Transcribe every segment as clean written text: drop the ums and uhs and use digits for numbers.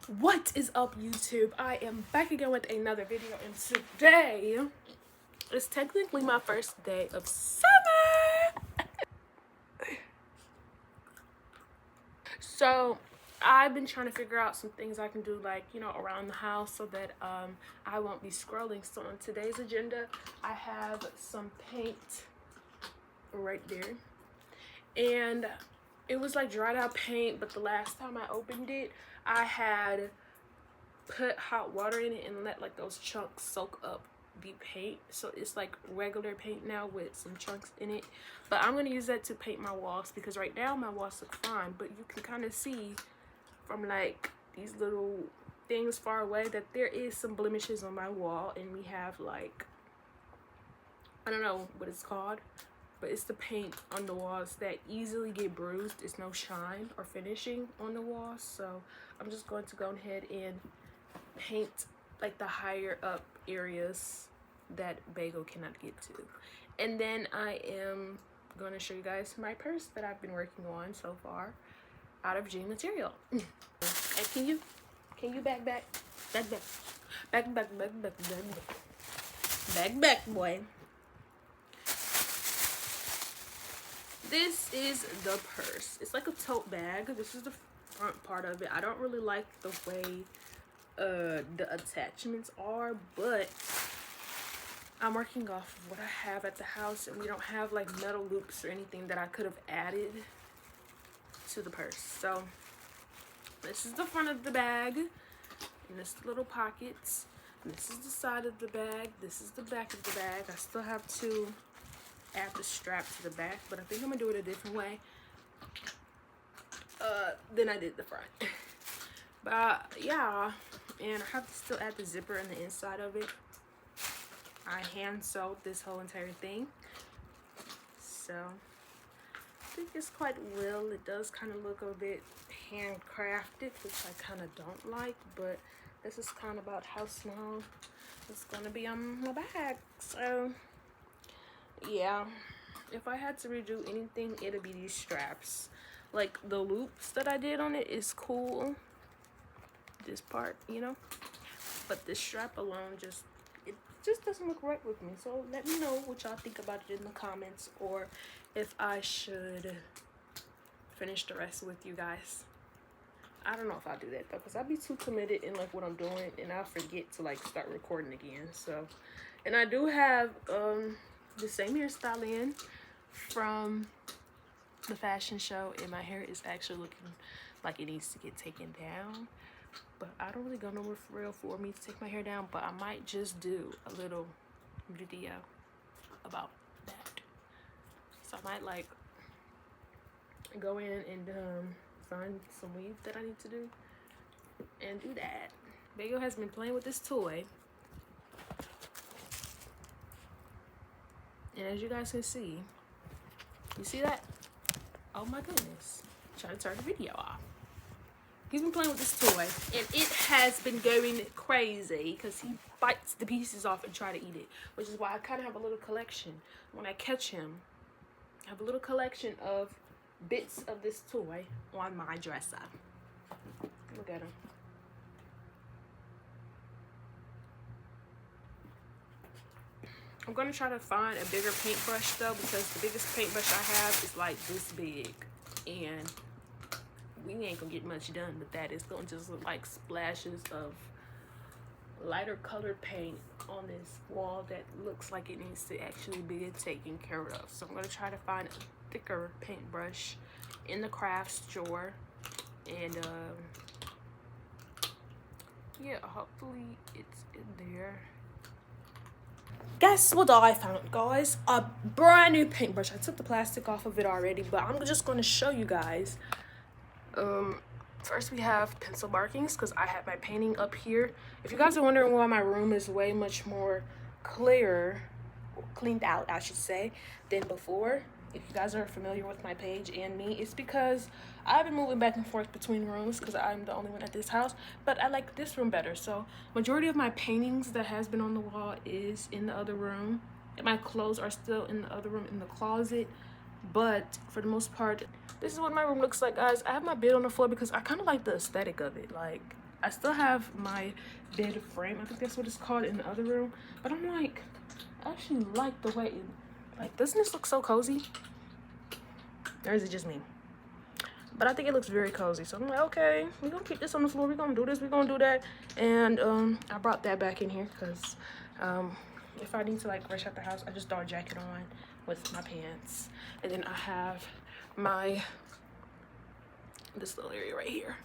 What is up, YouTube? I am back again with another video, and today is technically my first day of summer. So I've been trying to figure out some things I can do, like, around the house so that I won't be scrolling. So on today's agenda, I have some paint right there, and it was like dried out paint, but the last time I opened it, I had put hot water in it and let like those chunks soak up the paint, so it's like regular paint now with some chunks in it. But I'm gonna use that to paint my walls, because right now my walls look fine, but you can kind of see from like these little things far away that there is some blemishes on my wall, and we have like, I don't know what it's called, but it's the paint on the walls that easily get bruised. It's no shine or finishing on the walls, so I'm just going to go ahead and paint like the higher up areas that Bagel cannot get to. And then I am going to show you guys my purse that I've been working on so far out of Jean material. And can you back boy. This is the purse. It's like a tote bag. This is the front part of it. I don't really like the way the attachments are, but I'm working off of what I have at the house, and we don't have like metal loops or anything that I could have added to the purse. So this is the front of the bag, and this little pockets. This is the side of the bag. This is the back of the bag. I still have to add the strap to the back, but I think I'm gonna do it a different way than I did the front. But yeah, and I have to still add the zipper in the inside of it. I hand sewed this whole entire thing, so I think it's quite well. It does kind of look a bit handcrafted, which I kind of don't like, but this is kind of about how small it's gonna be on my bag. So yeah, if I had to redo anything, it'd be these straps. Like the loops that I did on it is cool, this part, but this strap alone just doesn't look right with me. So let me know what y'all think about it in the comments, or if I should finish the rest with you guys. I don't know if I'll do that though, because I'll be too committed in like what I'm doing, and I'll forget to like start recording again. So, and I do have the same hairstyle in from the fashion show, and my hair is actually looking like it needs to get taken down, but I don't really go nowhere for real for me to take my hair down. But I might just do a little video about that. So I might like go in and find some weeds that I need to do and do that. Bagel has been playing with this toy, and as you guys can see, you see that? Oh my goodness. Trying to turn the video off. He's been playing with this toy, and it has been going crazy because he bites the pieces off and try to eat it, which is why I kind of have a little collection. When I catch him, I have a little collection of bits of this toy on my dresser. Look at him. I'm going to try to find a bigger paintbrush though, because the biggest paintbrush I have is like this big, and we ain't gonna get much done with that. It's gonna just look like splashes of lighter colored paint on this wall that looks like it needs to actually be taken care of. So I'm gonna try to find a thicker paintbrush in the crafts drawer, and yeah, hopefully it's in there. Guess what I found, guys? A brand new paintbrush. I took the plastic off of it already, but I'm just going to show you guys. First we have pencil markings, because I have my painting up here. If you guys are wondering why my room is way much more cleaned out, I should say, than before, if you guys aren't familiar with my page and me, it's because I've been moving back and forth between rooms because I'm the only one at this house, but I like this room better. So majority of my paintings that has been on the wall is in the other room, and my clothes are still in the other room in the closet. But for the most part, this is what my room looks like, guys. I have my bed on the floor because I kind of like the aesthetic of it. Like, I still have my bed frame, I think that's what it's called, in the other room, but I'm like, I actually like the way it, like, doesn't this look so cozy? Or is it just me? But I think it looks very cozy, so I'm like, okay, we're gonna keep this on the floor, we're gonna do this, we're gonna do that. And I brought that back in here because if I need to like rush out the house, I just throw a jacket on with my pants. And then I have this little area right here.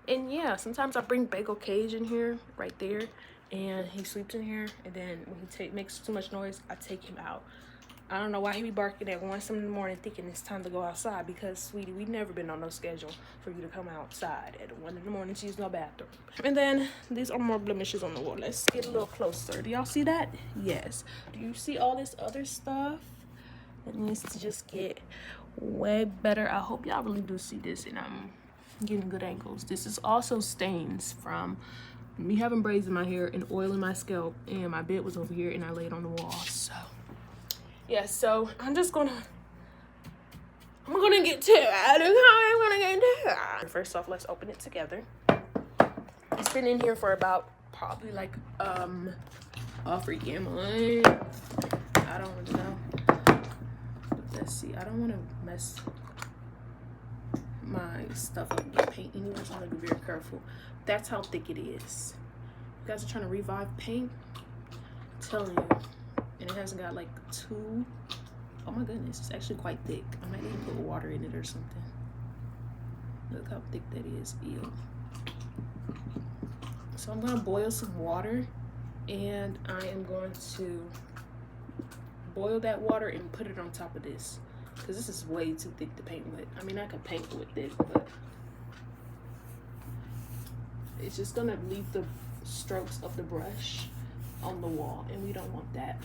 And yeah, sometimes I bring Bagel Cage in here, right there, and he sleeps in here. And then when he makes too much noise, I take him out. I don't know why he be barking at 1 in the morning thinking it's time to go outside, because sweetie, we've never been on no schedule for you to come outside at 1 in the morning to use no bathroom. And then these are more blemishes on the wall. Let's get a little closer. Do y'all see that? Yes. Do you see all this other stuff that needs to just get way better? I hope y'all really do see this and I'm getting good angles. This is also stains from me having braids in my hair and oil in my scalp, and my bed was over here and I laid on the wall. So yeah, so I'm gonna get to it. I'm gonna get to it. First off, let's open it together. It's been in here for about probably like a freaking month. I don't really know. But let's see. I don't want to mess my stuff up and get paint anyway, so I'm gonna be very careful. That's how thick it is. You guys are trying to revive paint? I'm telling you. And it hasn't got like two. Oh my goodness, it's actually quite thick. I might need to put water in it or something. Look how thick that is. Ew. So I'm gonna boil some water, and I am going to boil that water and put it on top of this, because this is way too thick to paint with. I mean, I could paint with it, but it's just gonna leave the strokes of the brush on the wall, and we don't want that.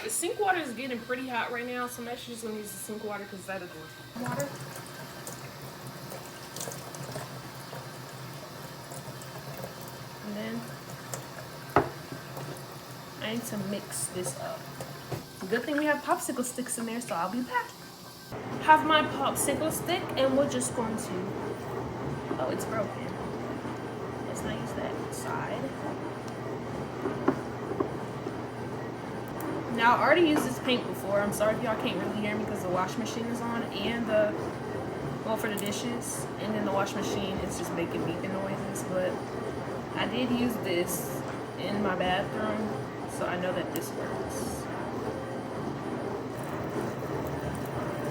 The sink water is getting pretty hot right now, so I'm actually just gonna use the sink water because that is the water. And then I need to mix this up. Good thing we have popsicle sticks in there, so I'll be back. Have my popsicle stick, and we're just going to, oh, it's broken. Let's not use that side. Now, I already used this paint before. I'm sorry if y'all can't really hear me because the wash machine is on, and the, well, for the dishes, and then the wash machine is just making beeping noises. But I did use this in my bathroom, so I know that this works.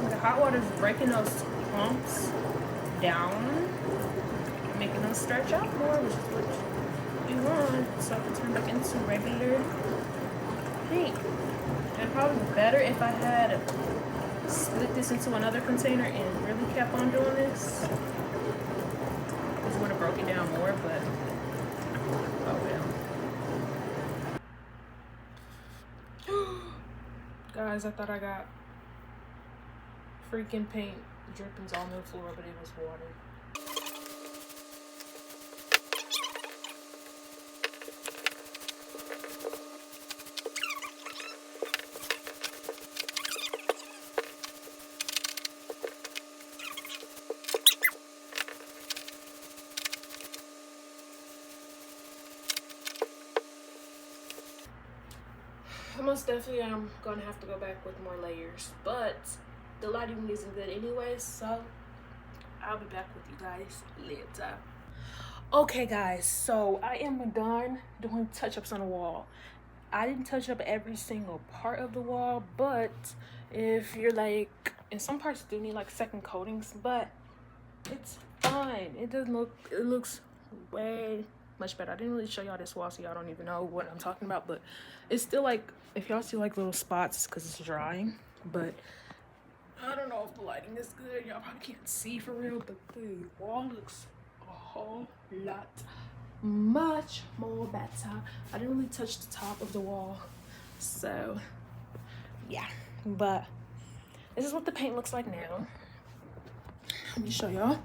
The hot water is breaking those clumps down, making them stretch out more, which is what you want, so I can turn back into regular paint. It'd probably be better if I had split this into another container and really kept on doing this. This would have broken down more, but oh well. Guys, I thought I got freaking paint drippings on the floor, but it was water. Most definitely I'm gonna have to go back with more layers, but the lighting isn't good anyway, so I'll be back with you guys later. Okay guys, so I am done doing touch-ups on the wall. I didn't touch up every single part of the wall, but if you're like, and some parts do need like second coatings, but it's fine. It doesn't look, it looks way much better. I didn't really show y'all this wall, so y'all don't even know what I'm talking about, but it's still like, if y'all see like little spots, because it's drying, but I don't know if the lighting is good. Y'all probably can't see for real, but the wall looks a whole lot much more better. I didn't really touch the top of the wall, so yeah, but this is what the paint looks like now. Let me show y'all.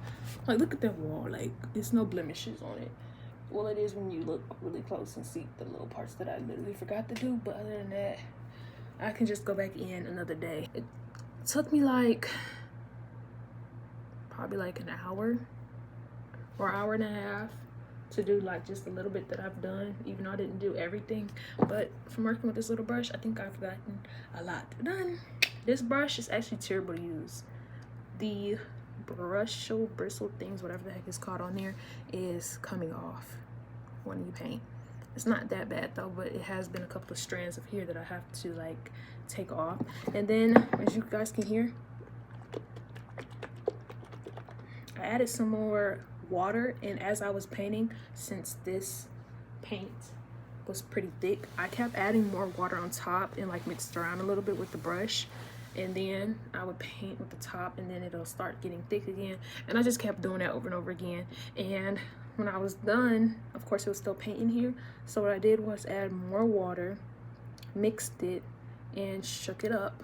Like, look at that wall. Like, there's no blemishes on it. Well, it is when you look really close and see the little parts that I literally forgot to do, but other than that, I can just go back in another day. It took me like probably like an hour or hour and a half to do like just a little bit that I've done, even though I didn't do everything. But from working with this little brush, I think I've gotten a lot done. This brush is actually terrible to use. The bristle things, whatever the heck it's called on there, is coming off when you paint. It's not that bad though, but it has been a couple of strands of here that I have to like take off. And then, as you guys can hear, I added some more water, and as I was painting, since this paint was pretty thick, I kept adding more water on top and like mixed around a little bit with the brush, and then I would paint with the top, and then it'll start getting thick again, and I just kept doing that over and over again. And when I was done, of course it was still paint in here, so what I did was add more water, mixed it, and shook it up.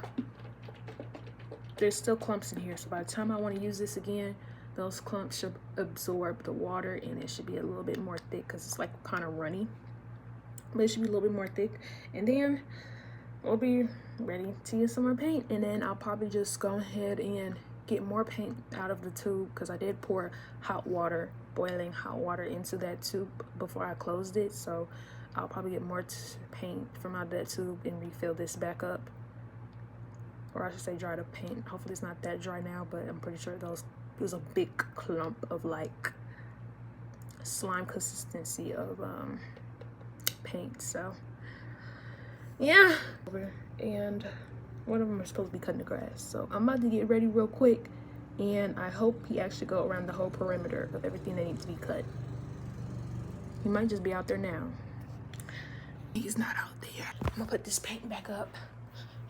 There's still clumps in here, so by the time I want to use this again, those clumps should absorb the water, and it should be a little bit more thick because it's like kind of runny, but it should be a little bit more thick. And then we'll be ready to use some more paint, and then I'll probably just go ahead and get more paint out of the tube, because I did pour hot water, boiling hot water, into that tube before I closed it. So I'll probably get more paint from out of that tube and refill this back up, or I should say dried up paint. Hopefully it's not that dry now, but I'm pretty sure there's a big clump of like slime consistency of paint. So yeah, and one of them are supposed to be cutting the grass, so I'm about to get ready real quick, and I hope he actually go around the whole perimeter of everything that needs to be cut. He might just be out there now. He's not out there. I'm gonna put this paint back up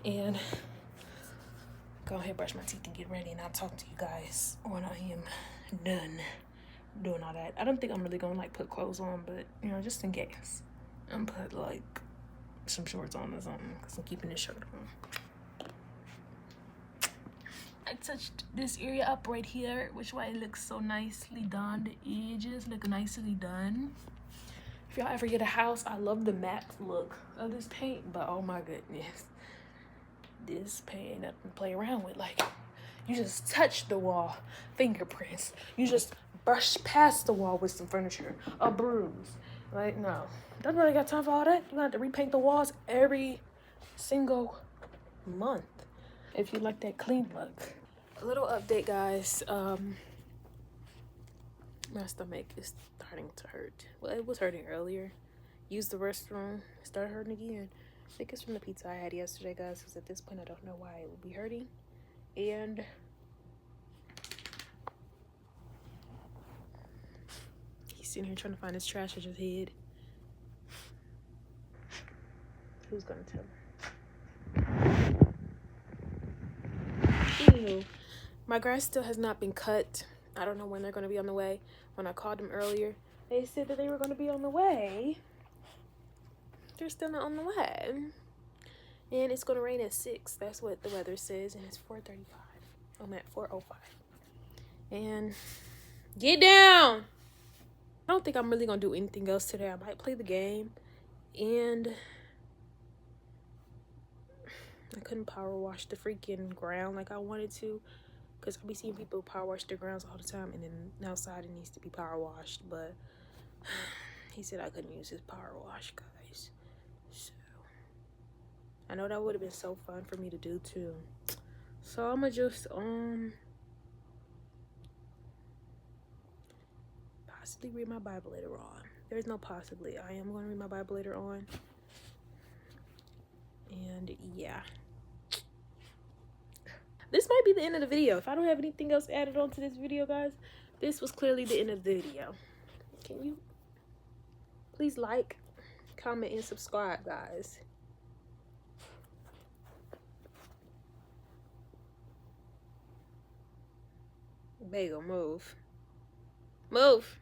and go ahead, brush my teeth, and get ready, and I'll talk to you guys when I am done doing all that. I don't think I'm really gonna like put clothes on, but you know, just in case, I'm put like some shorts on or something, because I'm keeping this shirt on. I touched this area up right here, which why it looks so nicely done. The edges look nicely done. If y'all ever get a house, I love the matte look of this paint, but oh my goodness, this paint ain't nothing to play around with. Like, you just touch the wall, fingerprints. You just brush past the wall with some furniture, a bruise. Like, no, don't really got time for all that. You have to repaint the walls every single month if you like that clean look. A little update, guys. My stomach is starting to hurt. Well, it was hurting earlier. Used the restroom, started hurting again. I think it's from the pizza I had yesterday, guys, because at this point I don't know why it would be hurting. And he's sitting here trying to find his trash at his head. Who's gonna tell him? Anywho, my grass still has not been cut. I don't know when they're gonna be on the way. When I called them earlier, they said that they were gonna be on the way. They're still not on the way. And it's gonna rain at 6. That's what the weather says, and it's 4:35. I'm at 4:05. And get down. I don't think I'm really gonna do anything else today. I might play the game, and I couldn't power wash the freaking ground like I wanted to, because I be seeing people power wash their grounds all the time, and then outside it needs to be power washed, but he said I couldn't use his power wash, guys. So I know that would have been so fun for me to do too. So I'm gonna just possibly read my Bible later on. There's no possibly. I am gonna read my Bible later on. And yeah, this might be the end of the video. If I don't have anything else added on to this video, guys, this was clearly the end of the video. Can you please like, comment, and subscribe, guys? Bagel, move. Move.